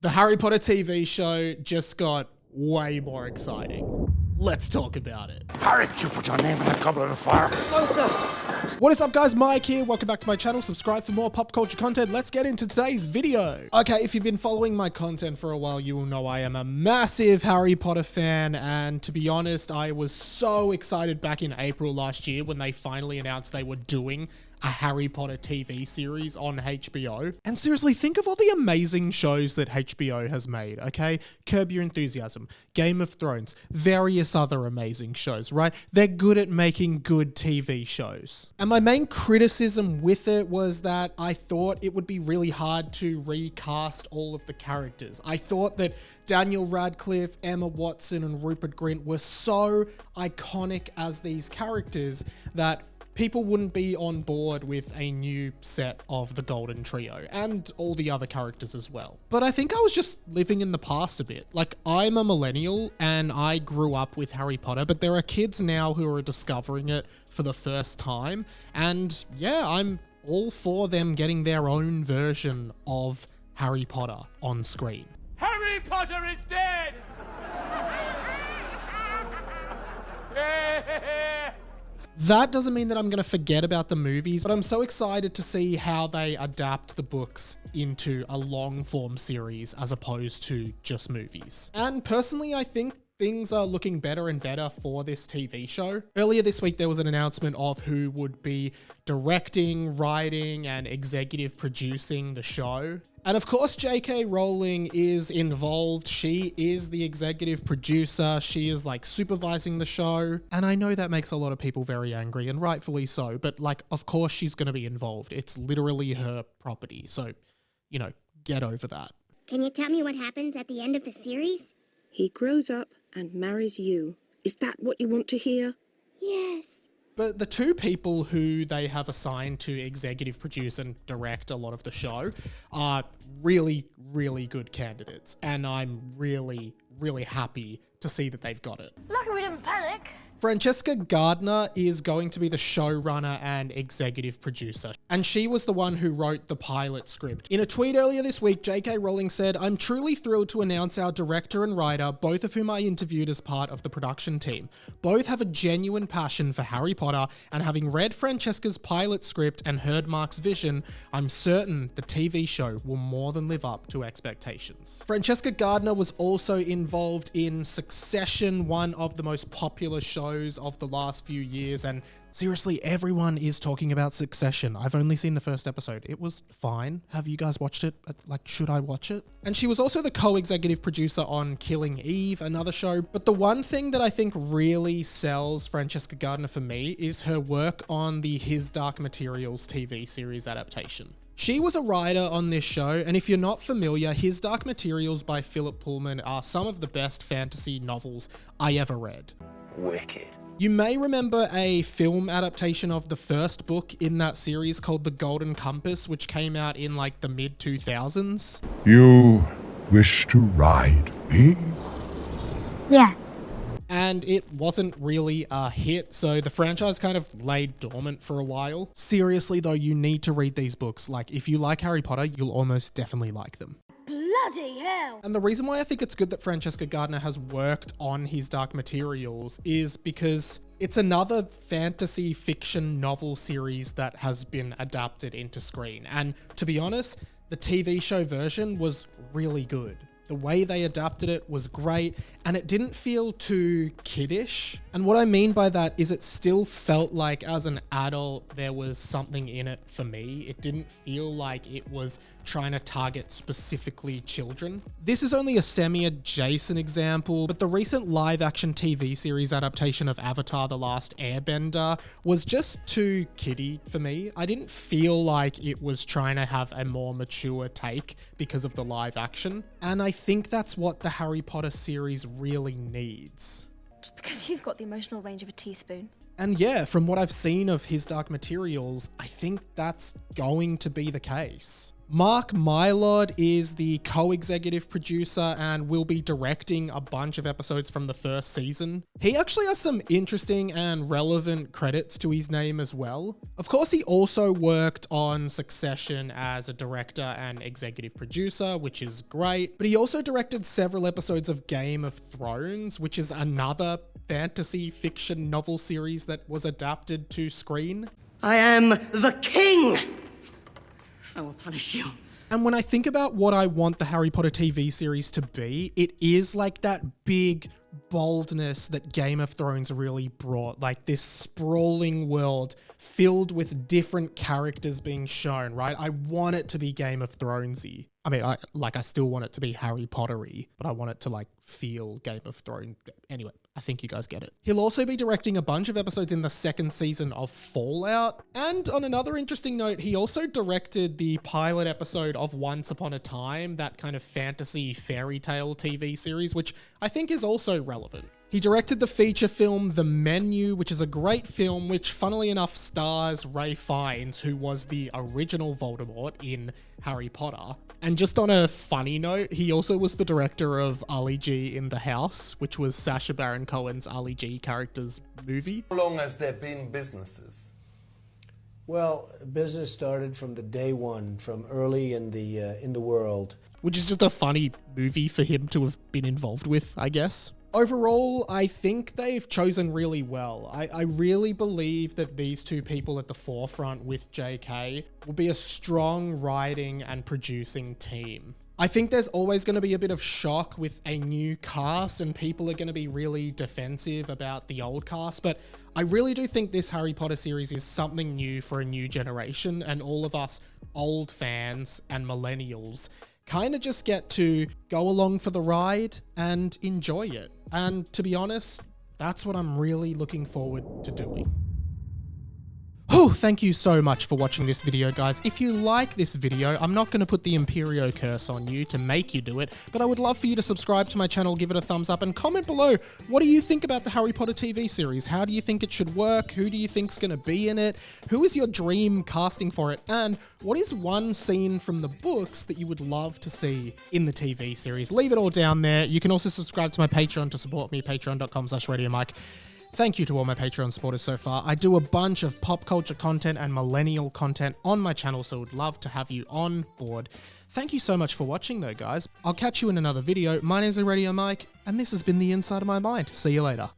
The Harry Potter TV show just got way more exciting. Let's talk about it. Harry, you put your name in that goblet of fire. No, sir. What is up, guys? Mike here. Welcome back to my channel. Subscribe for more pop culture content. Let's get into today's video. Okay, if you've been following my content for a while, you will know I am a massive Harry Potter fan. And to be honest, I was so excited back in April last year when they finally announced they were doing a Harry Potter TV series on HBO. And seriously, think of all the amazing shows that HBO has made, okay? Curb Your Enthusiasm, Game of Thrones, various other amazing shows, right? They're good at making good TV shows. And my main criticism with it was that I thought it would be really hard to recast all of the characters. I thought that Daniel Radcliffe, Emma Watson, and Rupert Grint were so iconic as these characters that people wouldn't be on board with a new set of the Golden Trio and all the other characters as well. But I think I was just living in the past a bit. Like, I'm a millennial and I grew up with Harry Potter, but there are kids now who are discovering it for the first time. And yeah, I'm all for them getting their own version of Harry Potter on screen. Harry Potter is dead! That doesn't mean that I'm going to forget about the movies, but I'm so excited to see how they adapt the books into a long form series as opposed to just movies. And personally, I think things are looking better and better for this TV show. Earlier this week, there was an announcement of who would be directing, writing, and executive producing the show. And of course, J.K. Rowling is involved. She is the executive producer. She is like supervising the show. And I know that makes a lot of people very angry, and rightfully so. But like, of course she's going to be involved. It's literally her property. So, you know, get over that. Can you tell me what happens at the end of the series? He grows up and marries you. Is that what you want to hear? Yes. But the two people who they have assigned to executive produce and direct a lot of the show are really, really good candidates. And I'm really, really happy to see that they've got it. Lucky we didn't panic. Francesca Gardner is going to be the showrunner and executive producer, and she was the one who wrote the pilot script. In a tweet earlier this week, J.K. Rowling said, "I'm truly thrilled to announce our director and writer, both of whom I interviewed as part of the production team. Both have a genuine passion for Harry Potter, and having read Francesca's pilot script and heard Mark's vision, I'm certain the TV show will more than live up to expectations." Francesca Gardner was also involved in Succession, one of the most popular shows of the last few years, and seriously, everyone is talking about Succession. I've only seen the first episode. It was fine. Have you guys watched it? Like, should I watch it? And she was also the co-executive producer on Killing Eve, another show. But the one thing that I think really sells Francesca Gardner for me is her work on the His Dark Materials TV series adaptation. She was a writer on this show, and if you're not familiar, His Dark Materials by Philip Pullman are some of the best fantasy novels I ever read. Wicked. You may remember a film adaptation of the first book in that series called The Golden Compass, which came out in like the mid-2000s. You wish to ride me? Yeah. And it wasn't really a hit, so the franchise kind of laid dormant for a while. Seriously though, you need to read these books. Like, if you like Harry Potter, you'll almost definitely like them. Bloody hell. And the reason why I think it's good that Francesca Gardner has worked on His Dark Materials is because it's another fantasy fiction novel series that has been adapted into screen. And to be honest, the TV show version was really good. The way they adapted it was great, and it didn't feel too kiddish. And what I mean by that is it still felt like as an adult there was something in it for me. It didn't feel like it was trying to target specifically children. This is only a semi-adjacent example, but the recent live-action TV series adaptation of Avatar: The Last Airbender was just too kiddie for me. I didn't feel like it was trying to have a more mature take because of the live action. And I think that's what the Harry Potter series really needs. Just because you've got the emotional range of a teaspoon. And yeah, from what I've seen of His Dark Materials, I think that's going to be the case. Mark Mylod is the co-executive producer and will be directing a bunch of episodes from the first season. He actually has some interesting and relevant credits to his name as well. Of course, he also worked on Succession as a director and executive producer, which is great, but he also directed several episodes of Game of Thrones, which is another fantasy fiction novel series that was adapted to screen. I am the king! I will punish you. And when I think about what I want the Harry Potter TV series to be, it is like that big boldness that Game of Thrones really brought, like this sprawling world filled with different characters being shown, right? I want it to be Game of Thronesy. I mean, I still want it to be Harry Pottery, but I want it to like feel Game of Thrones. Anyway, I think you guys get it. He'll also be directing a bunch of episodes in the second season of Fallout. And on another interesting note, he also directed the pilot episode of Once Upon a Time, that kind of fantasy fairy tale TV series, which I think is also relevant. He directed the feature film The Menu, which is a great film which, funnily enough, stars Ralph Fiennes, who was the original Voldemort in Harry Potter. And just on a funny note, he also was the director of Ali G in The House, which was Sacha Baron Cohen's Ali G character's movie. How long has there been businesses? Well, business started from the day one, from early in the world. Which is just a funny movie for him to have been involved with, I guess. Overall, I think they've chosen really well. I really believe that these two people at the forefront with JK will be a strong writing and producing team. I think there's always going to be a bit of shock with a new cast and people are going to be really defensive about the old cast, but I really do think this Harry Potter series is something new for a new generation, and all of us old fans and millennials kind of just get to go along for the ride and enjoy it. And to be honest, that's what I'm really looking forward to doing. Oh, thank you so much for watching this video, guys. If you like this video, I'm not going to put the Imperio curse on you to make you do it, but I would love for you to subscribe to my channel, give it a thumbs up, and comment below, what do you think about the Harry Potter TV series? How do you think it should work? Who do you think's going to be in it? Who is your dream casting for it? And what is one scene from the books that you would love to see in the TV series? Leave it all down there. You can also subscribe to my Patreon to support me, patreon.com/RadioMike. Thank you to all my Patreon supporters so far. I do a bunch of pop culture content and millennial content on my channel, so would love to have you on board. Thank you so much for watching though, guys. I'll catch you in another video. My name's Radio Mike, and this has been The Inside of My Mind. See you later.